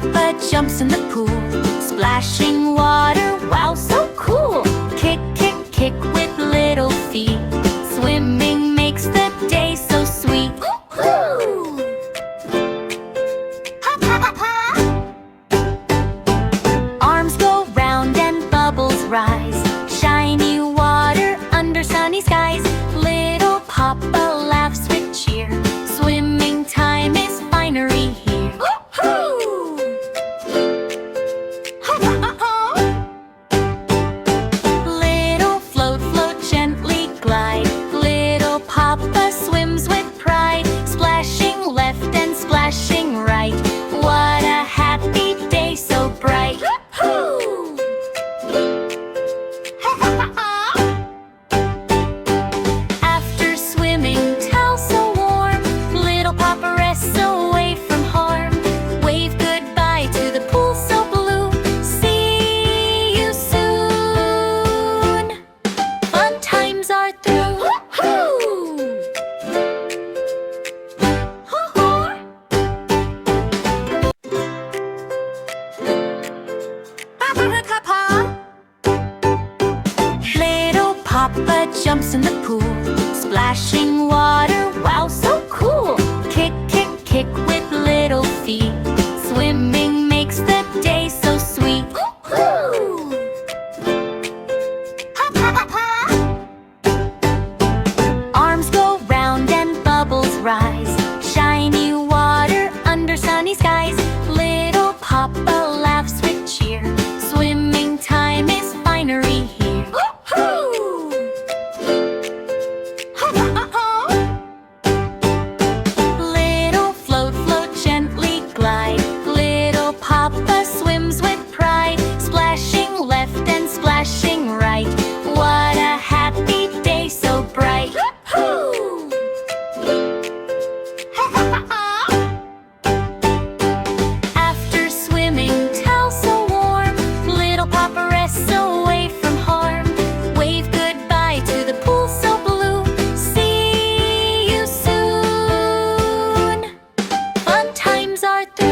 Papa jumps in the pool, splashing water, wow, so cool! Kick, kick, kick with little feet, swimming makes the day so sweet. Arms go round and bubbles rise, shiny water under sunny skies. Little Papa laughs with cheer, swimming time is finery here. Little float, float, gently glide, little Papa swims with pride, splashing left and splashing right. What a happy day, so bright. After swimming, towel so warm, little Papa rests away from harm. Wave goodbye to the pool so blue, see you soon. Fun times are through. Little Papa jumps in the pool, splashing water, wow, so cool! Kick, kick, kick with little feet, swimming makes the day so sweet. Arms go round and bubbles rise, shiny water under sunny skies. Little Papa laughs with cheer, swimming time is finery here. Little float, float, gently glide, little Papa swims with pride, splashing left and splashing right. What a happy day, so bright. After swimming, towel so warm, little Papa rests away from harm. Wave goodbye to the pool so blue, see you soon. Fun times are through.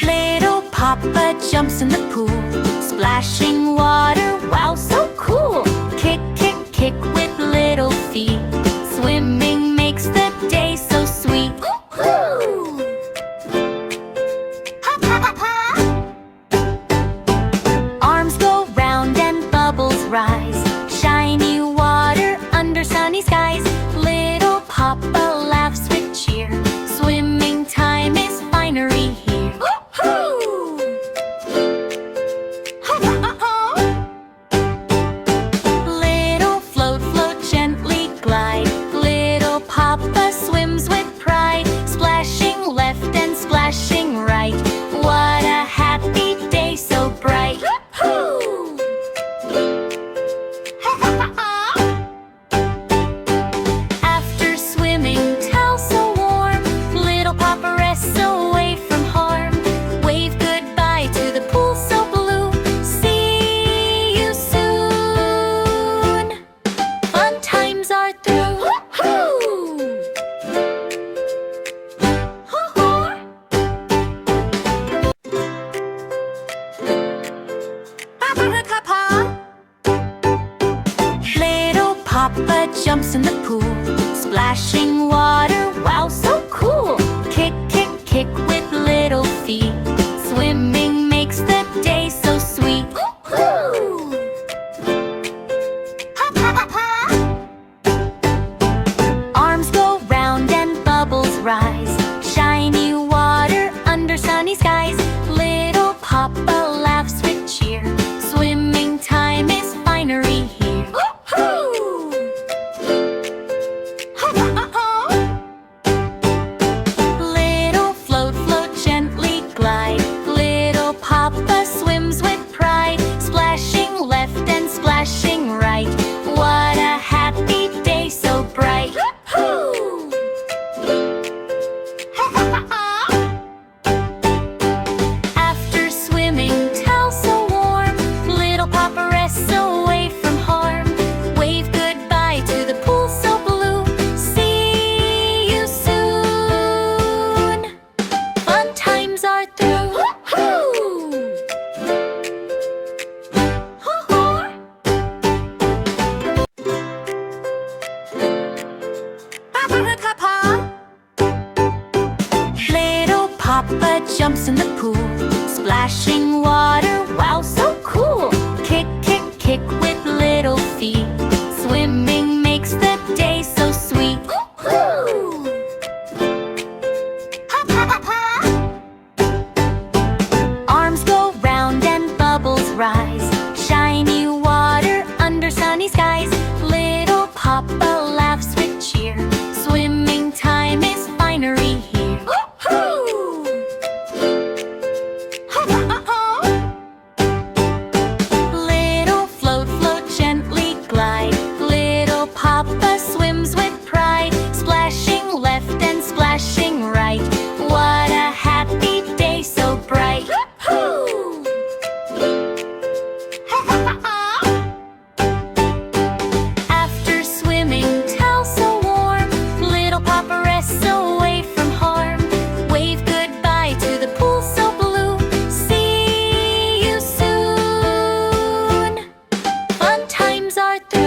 Little Papa jumps in the pool, splashing water, wow, so cool! Kick, kick, kick with little feet, swimming makes the day so sweet. Arms go round and bubbles rise, shiny water under sunny skies. Little Papa laughs with cheer, swimming time is finery here. Little float, float, gently glide, little Papa swims with pride, splashing left and splashing right. What a happy day, so bright. After swimming, towel so warm, little Papa rests away from harm. Wave goodbye to the pool so blue, see you soon. Fun times are through. Little Papa jumps in the pool, splashing water, wow, so cool! Kick, kick, kick with little feet, swimming makes the day so sweet. Arms go round and bubbles rise, shiny water under sunny skies. Little Papa laughs with cheer, swimming time is finery here. Little float, float, gently glide, little Papa swims with pride, splashing left and splashing right. What a happy day, so bright. jumps in the pool, splashing water, wow, so cool. Kick, kick, kick with little feet, swimming makes the day so sweet. Arms go round and bubbles rise, shiny water under sunny skies. Little Papa laughs with cheer, swimming time is finery here. Little float, float, gently glide, little Papa swims with pride, splashing left and splashing right. What a happy day, so bright. After swimming, towel so warm, little Papa rests away from harm. Wave goodbye to the pool so blue, see you soon. Fun times are through.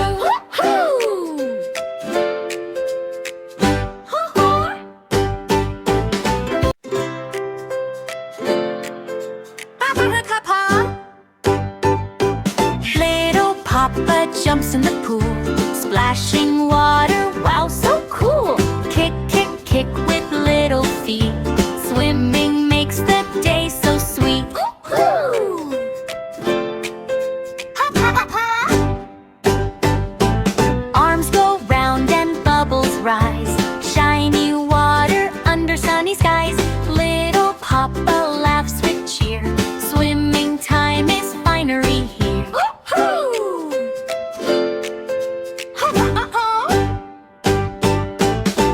Little Papa jumps in the pool, splashing water, wow, so cool. Kick, kick, kick with little feet, swimming makes the day so sweet. Arms go round and bubbles rise, shiny water under sunny skies. Little Papa laughs with cheer, swimming time is finery here.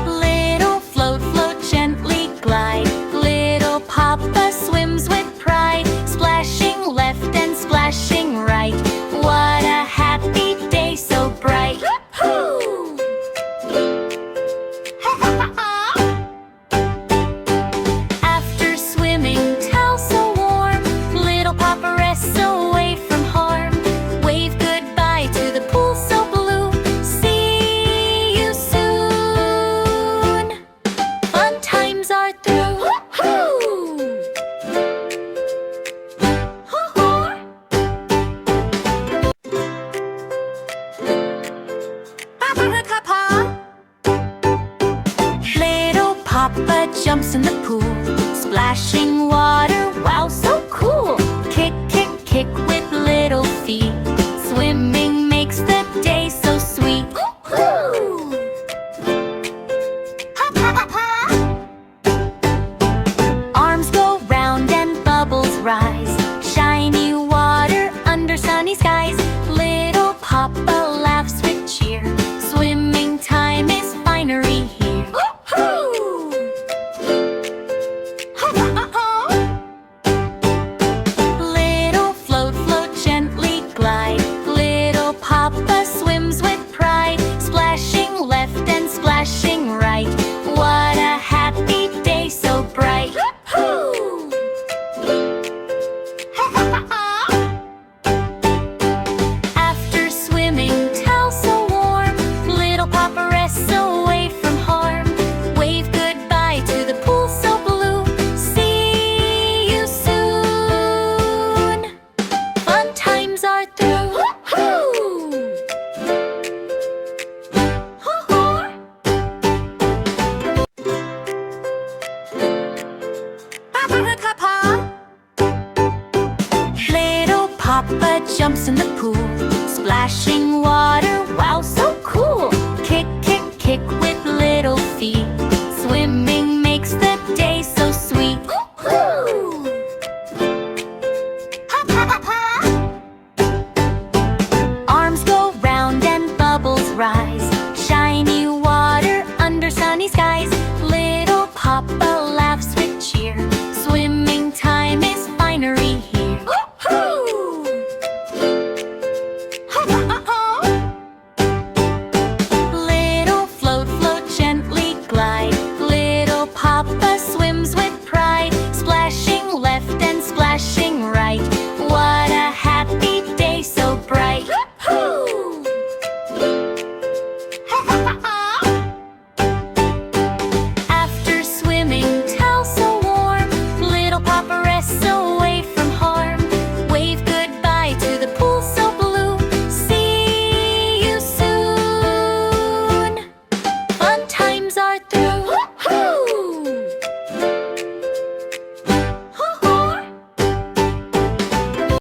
Little float, float, gently glide, little Papa swims with pride, splashing left and splashing right. What a happy day, so bright. After swimming, towel so warm, little Papa rests away from harm. Wave goodbye to the pool so blue, see you soon. Fun times are through. Little Papa jumps in the pool, splashing water, wow, so